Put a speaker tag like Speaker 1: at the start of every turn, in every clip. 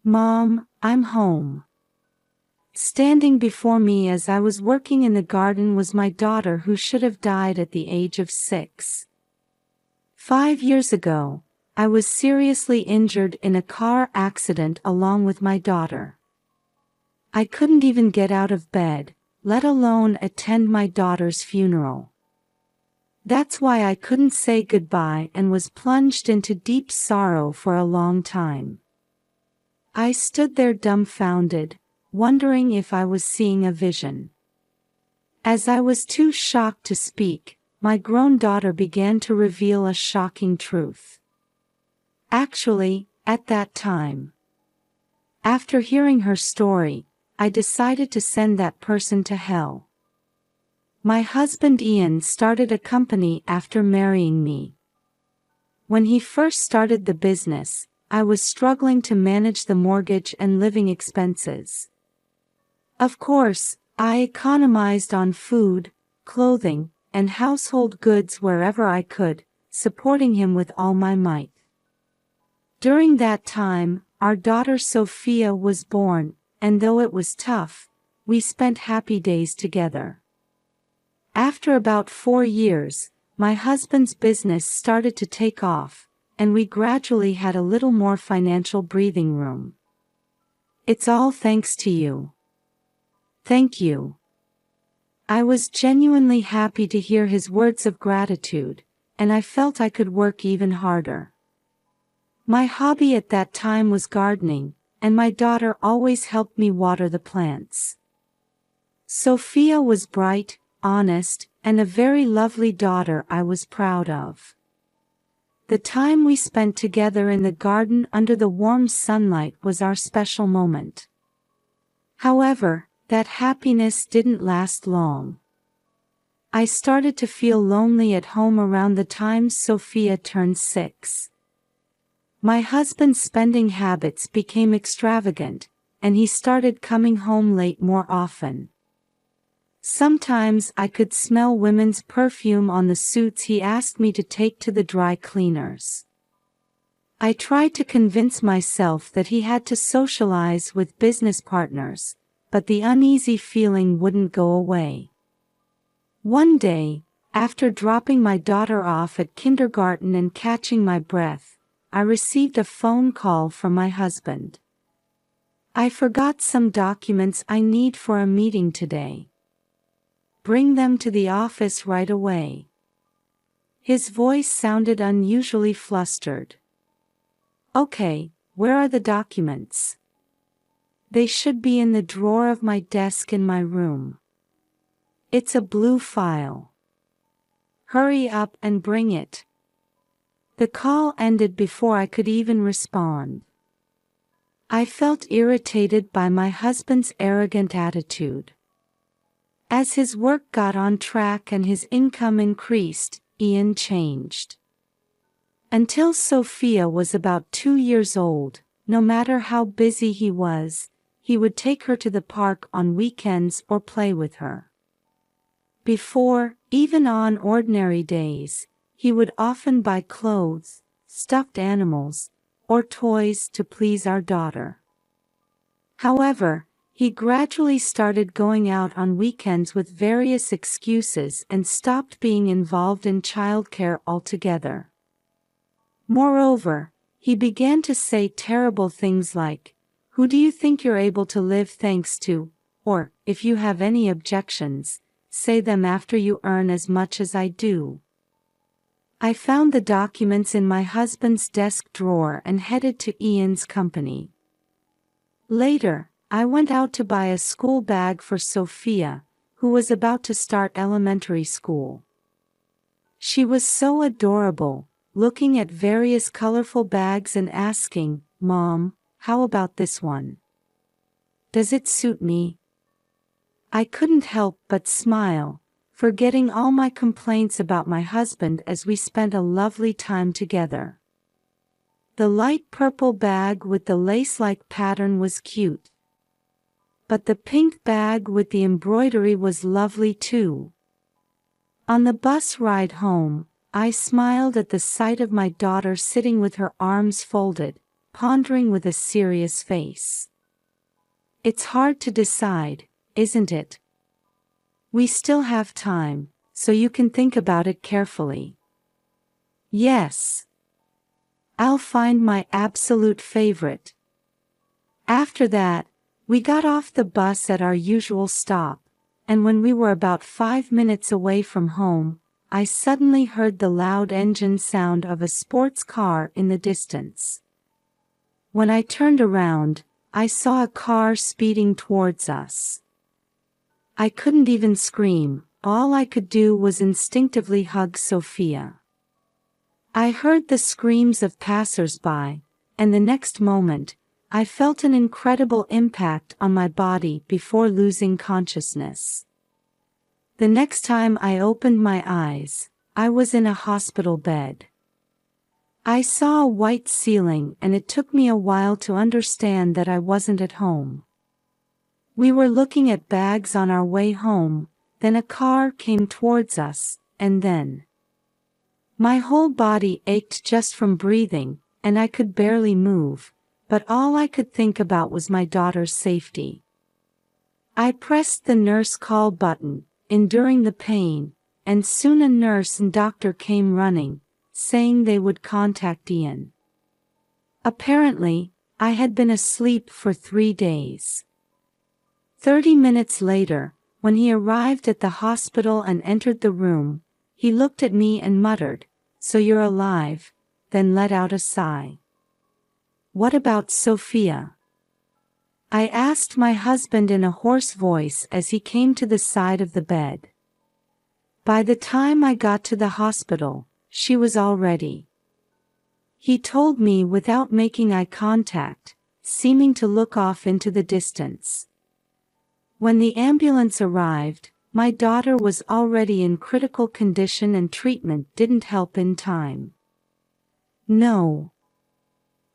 Speaker 1: "Mom, I'm home." Standing before me as I was working in the garden was my daughter, who should have died at the age of 6. 5 years ago, I was seriously injured in a car accident along with my daughter. I couldn't even get out of bed, let alone attend my daughter's funeral. That's why I couldn't say goodbye and was plunged into deep sorrow for a long time. I stood there dumbfounded, wondering if I was seeing a vision. As I was too shocked to speak, my grown daughter began to reveal a shocking truth. Actually, at that time, after hearing her story, I decided to send that person to hell. My husband Ian started a company after marrying me. When he first started the business, I was struggling to manage the mortgage and living expenses. Of course, I economized on food, clothing, and household goods wherever I could, supporting him with all my might. During that time, our daughter Sophia was born, and though it was tough, we spent happy days together. After about 4 years, my husband's business started to take off, and we gradually had a little more financial breathing room. It's all thanks to you. Thank you. I was genuinely happy to hear his words of gratitude, and I felt I could work even harder. My hobby at that time was gardening, and my daughter always helped me water the plants. Sophia was bright, honest, and a very lovely daughter I was proud of. The time we spent together in the garden under the warm sunlight was our special moment. However, that happiness didn't last long. I started to feel lonely at home around the time Sophia turned 6. My husband's spending habits became extravagant, and he started coming home late more often. Sometimes I could smell women's perfume on the suits he asked me to take to the dry cleaners. I tried to convince myself that he had to socialize with business partners, but the uneasy feeling wouldn't go away. One day, after dropping my daughter off at kindergarten and catching my breath, I received a phone call from my husband. "I forgot some documents I need for a meeting today. Bring them to the office right away." His voice sounded unusually flustered. "Okay, where are the documents?" "They should be in the drawer of my desk in my room." "It's a blue file." "Hurry up and bring it." The call ended before I could even respond. I felt irritated by my husband's arrogant attitude. As his work got on track and his income increased, Ian changed. Until Sophia was about 2 years old, no matter how busy he was, he would take her to the park on weekends or play with her. Before, even on ordinary days, he would often buy clothes, stuffed animals, or toys to please our daughter. However, he gradually started going out on weekends with various excuses and stopped being involved in childcare altogether. Moreover, he began to say terrible things like, "Who do you think you're able to live thanks to?" or, "If you have any objections, say them after you earn as much as I do." I found the documents in my husband's desk drawer and headed to Ian's company. Later, I went out to buy a school bag for Sophia, who was about to start elementary school. She was so adorable, looking at various colorful bags and asking, "Mom, how about this one? Does it suit me?" I couldn't help but smile, forgetting all my complaints about my husband as we spent a lovely time together. The light purple bag with the lace-like pattern was cute. But the pink bag with the embroidery was lovely too. On the bus ride home, I smiled at the sight of my daughter sitting with her arms folded, pondering with a serious face. It's hard to decide, isn't it? We still have time, so you can think about it carefully. Yes. I'll find my absolute favorite. After that, we got off the bus at our usual stop, and when we were about 5 minutes away from home, I suddenly heard the loud engine sound of a sports car in the distance. When I turned around, I saw a car speeding towards us. I couldn't even scream, all I could do was instinctively hug Sophia. I heard the screams of passers-by, and the next moment, I felt an incredible impact on my body before losing consciousness. The next time I opened my eyes, I was in a hospital bed. I saw a white ceiling and it took me a while to understand that I wasn't at home. We were looking at bags on our way home, then a car came towards us, and then my whole body ached just from breathing, and I could barely move, but all I could think about was my daughter's safety. I pressed the nurse call button, enduring the pain, and soon a nurse and doctor came running, saying they would contact Ian. Apparently, I had been asleep for 3 days. 30 minutes later, when he arrived at the hospital and entered the room, he looked at me and muttered, "So you're alive," then let out a sigh. "What about Sophia?" I asked my husband in a hoarse voice as he came to the side of the bed. By the time I got to the hospital, she was already. He told me without making eye contact, seeming to look off into the distance. When the ambulance arrived, my daughter was already in critical condition and treatment didn't help in time. No.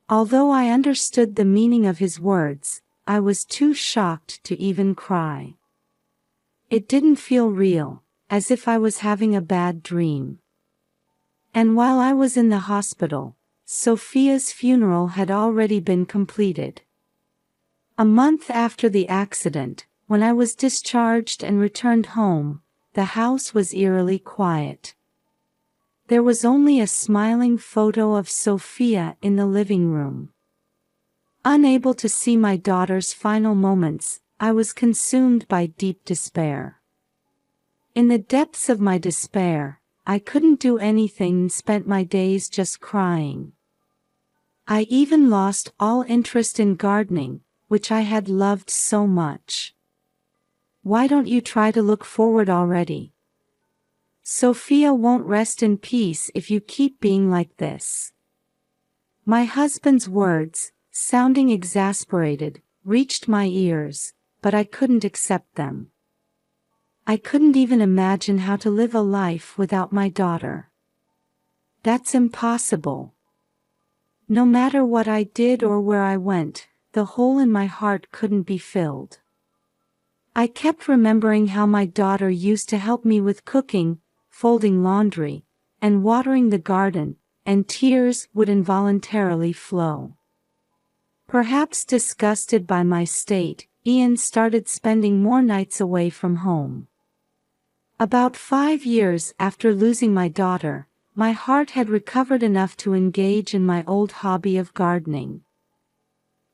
Speaker 1: Although I understood the meaning of his words, I was too shocked to even cry. It didn't feel real, as if I was having a bad dream. And while I was in the hospital, Sophia's funeral had already been completed. A month after the accident, when I was discharged and returned home, the house was eerily quiet. There was only a smiling photo of Sophia in the living room. Unable to see my daughter's final moments, I was consumed by deep despair. In the depths of my despair, I couldn't do anything and spent my days just crying. I even lost all interest in gardening, which I had loved so much. Why don't you try to look forward already? Sophia won't rest in peace if you keep being like this. My husband's words, sounding exasperated, reached my ears, but I couldn't accept them. I couldn't even imagine how to live a life without my daughter. That's impossible. No matter what I did or where I went, the hole in my heart couldn't be filled. I kept remembering how my daughter used to help me with cooking, folding laundry, and watering the garden, and tears would involuntarily flow. Perhaps disgusted by my state, Ian started spending more nights away from home. About 5 years after losing my daughter, my heart had recovered enough to engage in my old hobby of gardening.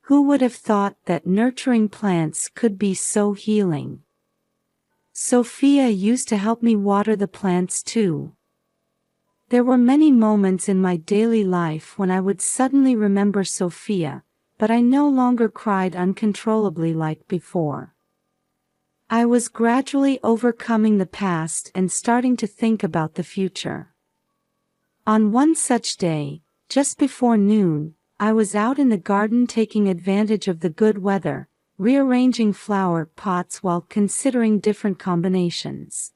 Speaker 1: Who would have thought that nurturing plants could be so healing? Sophia used to help me water the plants too. There were many moments in my daily life when I would suddenly remember Sophia, but I no longer cried uncontrollably like before. I was gradually overcoming the past and starting to think about the future. On one such day, just before noon, I was out in the garden taking advantage of the good weather, rearranging flower pots while considering different combinations.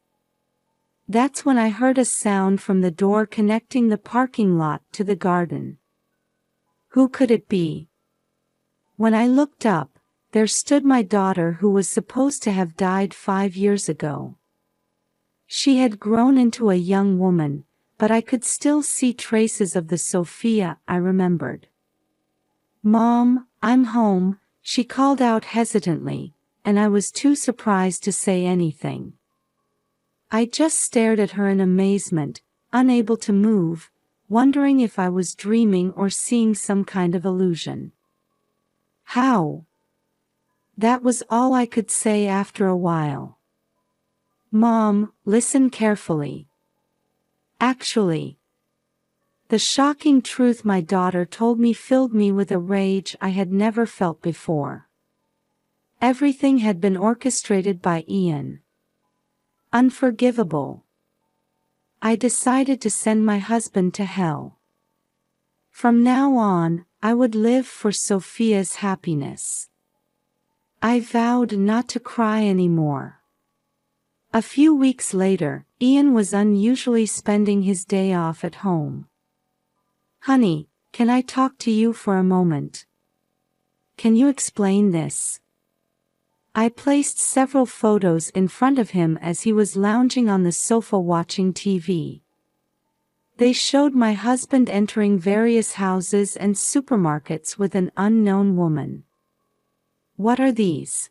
Speaker 1: That's when I heard a sound from the door connecting the parking lot to the garden. Who could it be? When I looked up, there stood my daughter who was supposed to have died 5 years ago. She had grown into a young woman, but I could still see traces of the Sophia I remembered. "Mom, I'm home," she called out hesitantly, and I was too surprised to say anything. I just stared at her in amazement, unable to move, wondering if I was dreaming or seeing some kind of illusion. "How?" That was all I could say after a while. "Mom, listen carefully. Actually," the shocking truth my daughter told me filled me with a rage I had never felt before. Everything had been orchestrated by Ian. Unforgivable. I decided to send my husband to hell. From now on, I would live for Sophia's happiness. I vowed not to cry anymore. A few weeks later, Ian was unusually spending his day off at home. "Honey, can I talk to you for a moment? Can you explain this?" I placed several photos in front of him as he was lounging on the sofa watching TV. They showed my husband entering various houses and supermarkets with an unknown woman. "What are these?"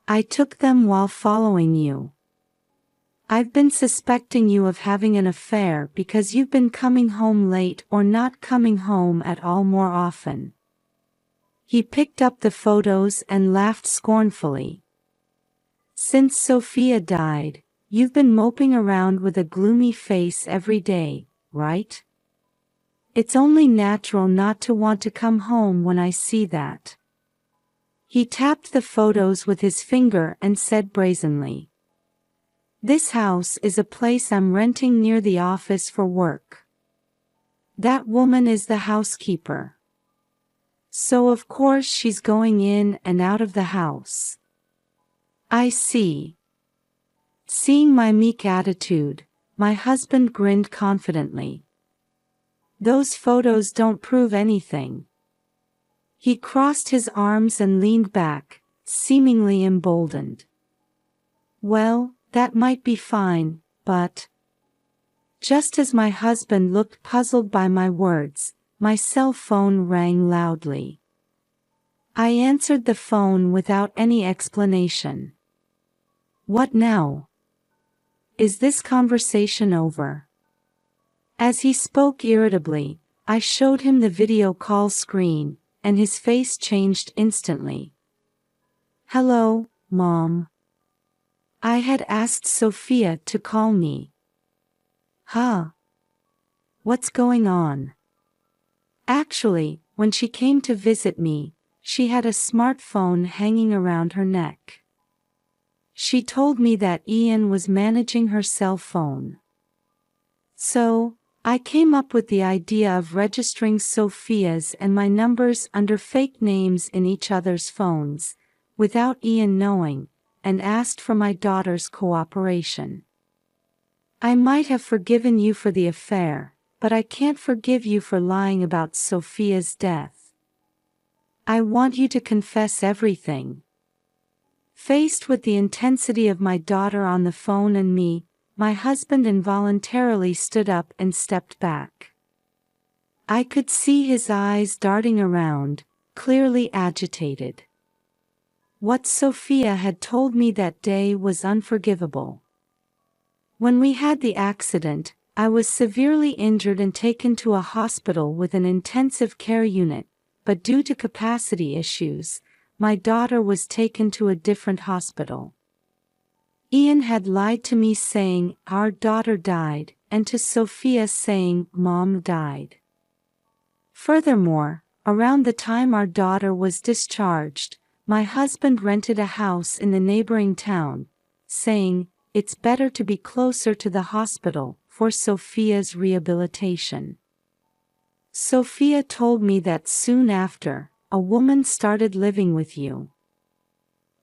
Speaker 1: "I took them while following you. I've been suspecting you of having an affair because you've been coming home late or not coming home at all more often." He picked up the photos and laughed scornfully. "Since Sophia died, you've been moping around with a gloomy face every day, right? It's only natural not to want to come home when I see that." He tapped the photos with his finger and said brazenly, "This house is a place I'm renting near the office for work. That woman is the housekeeper. So of course she's going in and out of the house." "I see." Seeing my meek attitude, my husband grinned confidently. "Those photos don't prove anything." He crossed his arms and leaned back, seemingly emboldened. "Well, that might be fine, but..." Just as my husband looked puzzled by my words, my cell phone rang loudly. I answered the phone without any explanation. "What now? Is this conversation over?" As he spoke irritably, I showed him the video call screen, and his face changed instantly. "Hello, Mom. I had asked Sophia to call me." "Huh? What's going on?" "Actually, when she came to visit me, she had a smartphone hanging around her neck. She told me that Ian was managing her cell phone. So, I came up with the idea of registering Sophia's and my numbers under fake names in each other's phones, without Ian knowing, and asked for my daughter's cooperation. I might have forgiven you for the affair, but I can't forgive you for lying about Sophia's death. I want you to confess everything." Faced with the intensity of my daughter on the phone and me, my husband involuntarily stood up and stepped back. I could see his eyes darting around, clearly agitated. What Sophia had told me that day was unforgivable. When we had the accident, I was severely injured and taken to a hospital with an intensive care unit, but due to capacity issues, my daughter was taken to a different hospital. Ian had lied to me saying our daughter died, and to Sophia saying Mom died. Furthermore, around the time our daughter was discharged, my husband rented a house in the neighboring town, saying, "It's better to be closer to the hospital for Sophia's rehabilitation." Sophia told me that soon after, a woman started living with you.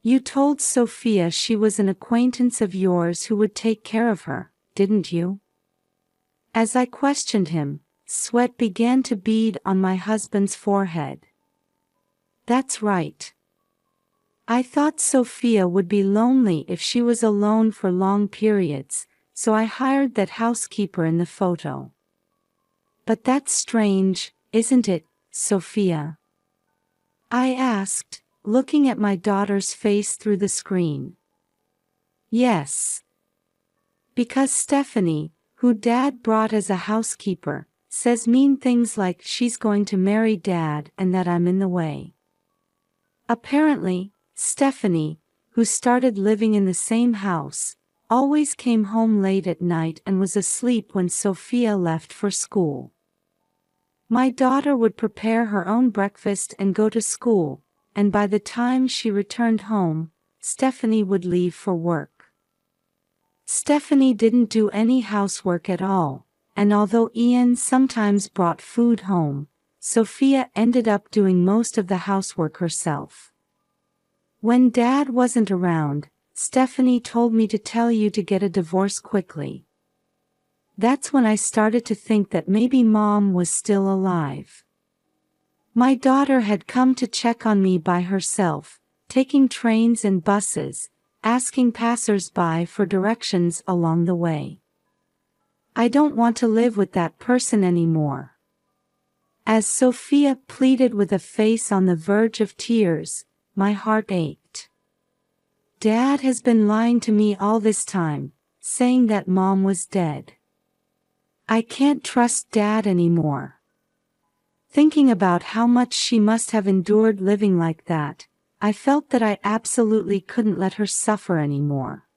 Speaker 1: You told Sophia she was an acquaintance of yours who would take care of her, didn't you? As I questioned him, sweat began to bead on my husband's forehead. "That's right. I thought Sophia would be lonely if she was alone for long periods, so I hired that housekeeper in the photo. But that's strange, isn't it, Sophia? I asked, looking at my daughter's face through the screen. Yes. Because Stephanie, who Dad brought as a housekeeper, says mean things like she's going to marry Dad and that I'm in the way. Apparently, Stephanie, who started living in the same house, always came home late at night and was asleep when Sophia left for school. My daughter would prepare her own breakfast and go to school, and by the time she returned home, Stephanie would leave for work. Stephanie didn't do any housework at all, and although Ian sometimes brought food home, Sophia ended up doing most of the housework herself. When Dad wasn't around, Stephanie told me to tell you to get a divorce quickly. That's when I started to think that maybe Mom was still alive. My daughter had come to check on me by herself, taking trains and buses, asking passers-by for directions along the way. I don't want to live with that person anymore. As Sophia pleaded with a face on the verge of tears, my heart ached. Dad has been lying to me all this time, saying that Mom was dead. I can't trust Dad anymore. Thinking about how much she must have endured living like that, I felt that I absolutely couldn't let her suffer anymore.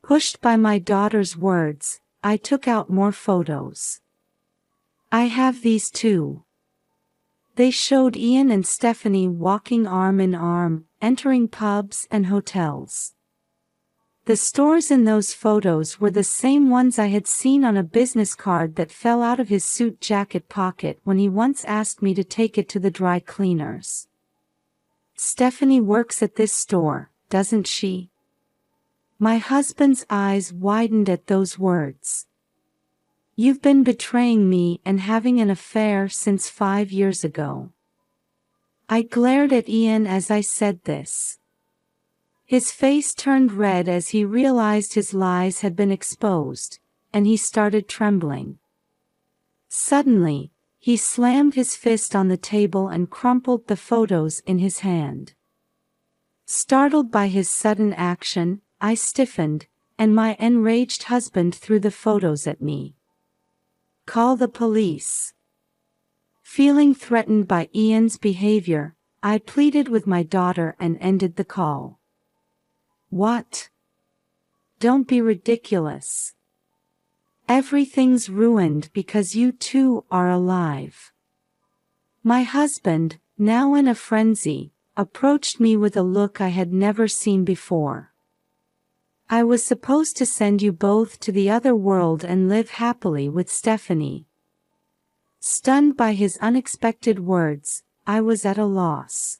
Speaker 1: Pushed by my daughter's words, I took out more photos. I have these too. They showed Ian and Stephanie walking arm in arm, entering pubs and hotels. The stores in those photos were the same ones I had seen on a business card that fell out of his suit jacket pocket when he once asked me to take it to the dry cleaners. Stephanie works at this store, doesn't she? My husband's eyes widened at those words. You've been betraying me and having an affair since 5 years ago. I glared at Ian as I said this. His face turned red as he realized his lies had been exposed, and he started trembling. Suddenly, he slammed his fist on the table and crumpled the photos in his hand. Startled by his sudden action, I stiffened, and my enraged husband threw the photos at me. Call the police. Feeling threatened by Ian's behavior, I pleaded with my daughter and ended the call. What? Don't be ridiculous. Everything's ruined because you two are alive. My husband, now in a frenzy, approached me with a look I had never seen before. I was supposed to send you both to the other world and live happily with Stephanie. Stunned by his unexpected words, I was at a loss.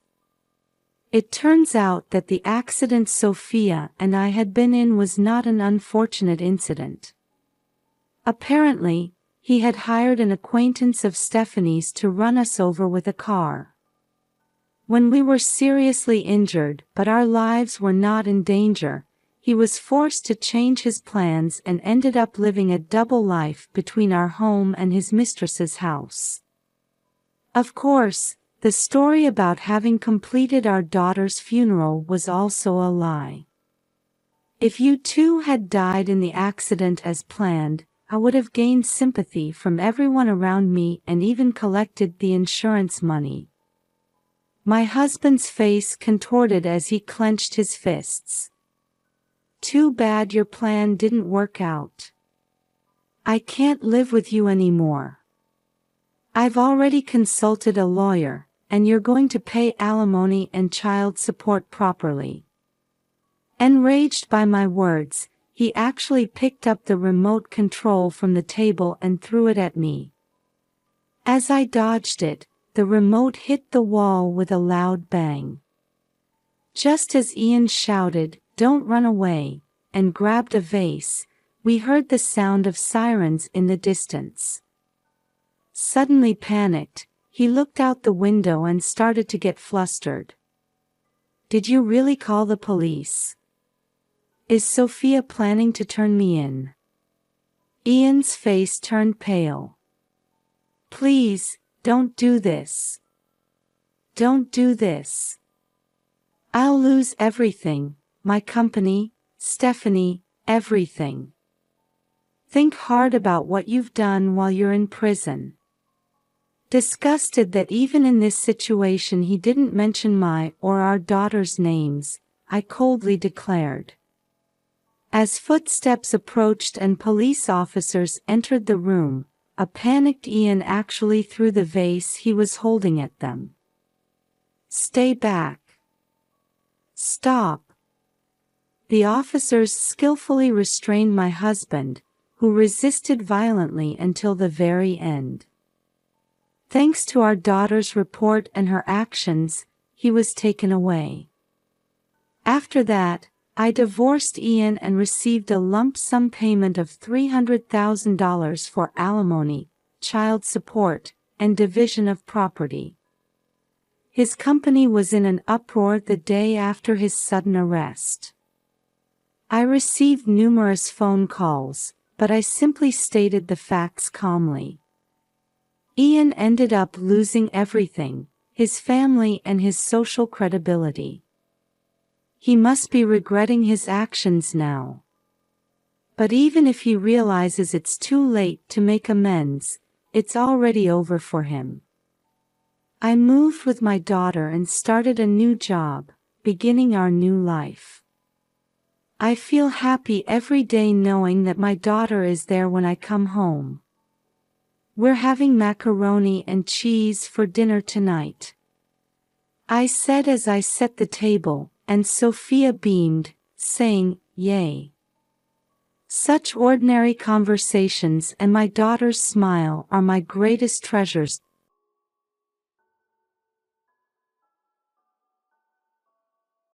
Speaker 1: It turns out that the accident Sophia and I had been in was not an unfortunate incident. Apparently, he had hired an acquaintance of Stephanie's to run us over with a car. When we were seriously injured but our lives were not in danger, he was forced to change his plans and ended up living a double life between our home and his mistress's house. Of course, the story about having completed our daughter's funeral was also a lie. If you two had died in the accident as planned, I would have gained sympathy from everyone around me and even collected the insurance money. My husband's face contorted as he clenched his fists. Too bad your plan didn't work out. I can't live with you anymore. I've already consulted a lawyer, and you're going to pay alimony and child support properly. Enraged by my words, he actually picked up the remote control from the table and threw it at me. As I dodged it, the remote hit the wall with a loud bang. Just as Ian shouted, "Don't run away," and grabbed a vase, we heard the sound of sirens in the distance. Suddenly panicked, he looked out the window and started to get flustered. "Did you really call the police? Is Sophia planning to turn me in?" Ian's face turned pale. "Please, don't do this. Don't do this. I'll lose everything, my company, Stephanie, everything. Think hard about what you've done while you're in prison. Disgusted that even in this situation he didn't mention my or our daughter's names, I coldly declared. As footsteps approached and police officers entered the room, a panicked Ian actually threw the vase he was holding at them. Stay back. Stop. The officers skillfully restrained my husband, who resisted violently until the very end. Thanks to our daughter's report and her actions, he was taken away. After that, I divorced Ian and received a lump sum payment of $300,000 for alimony, child support, and division of property. His company was in an uproar the day after his sudden arrest. I received numerous phone calls, but I simply stated the facts calmly. Ian ended up losing everything, his family and his social credibility. He must be regretting his actions now. But even if he realizes it's too late to make amends, it's already over for him. I moved with my daughter and started a new job, beginning our new life. I feel happy every day knowing that my daughter is there when I come home. We're having macaroni and cheese for dinner tonight, I said as I set the table, and Sophia beamed, saying, "Yay." Such ordinary conversations and my daughter's smile are my greatest treasures.